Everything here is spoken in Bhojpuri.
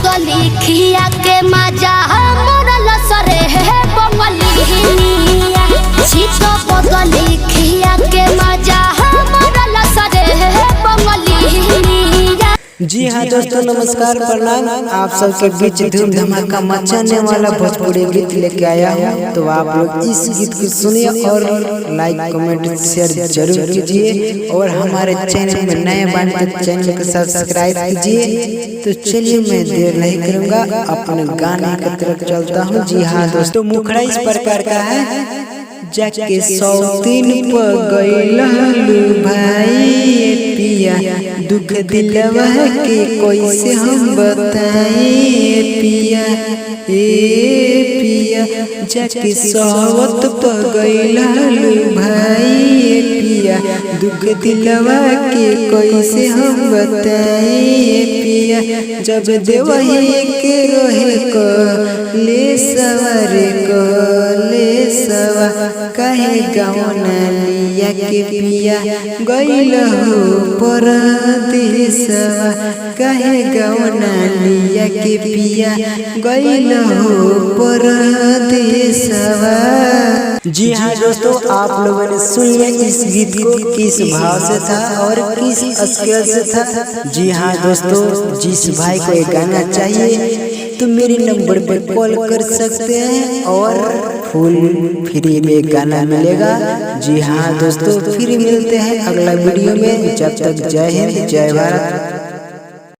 बदली खिया के मजा मोरल सरे है बंगलिया छिट बदली खिया के मजा मोरल सरे है बंगलिया। जी हाँ दोस्तों, नमस्कार, प्रणाम। आप सबके बीच धूम धमाका मचाने वाला भोजपुरी गीत लेके आया हूँ। तो आप लोग इस गीत को सुनिए और लाइक कमेंट शेयर जरूर कीजिए। और हमारे चैनल में नए बने तो चैनल को सब्सक्राइब कीजिए। तो चलिए मैं देर नहीं करूँगा, अपने गाने की तरफ चलता हूँ। जी हाँ दोस्तों, मुखड़ा इस प्रकार का है। जाके सौतीन पर गइल भाई पिया, दुख दिलवा के कैसे हम बताए पिया। ए पिया जाके सौत पर गइल भाई पिया, दुख दिलवा के कैसे हम बताए पिया। जब देवही के रहे को ले सवार को ले सवा, कहे गौना लिया के पिया गइल हो परदेसवा, कहे गौना लिया के पिया गइल हो परदेसवा। जी हाँ दोस्तों, आप लोगों ने सुन लिया इस गीत को किस भाव से था और किस स्केल से था। जी हाँ दोस्तों, जिस भाई को ये गाना चाहिए तो मेरे नंबर पर कॉल कर सकते हैं और फुल फ्री में गाना मिलेगा। जी हाँ दोस्तों, फिर मिलते हैं अगला वीडियो में। जब तक जय हिंद, जय भारत।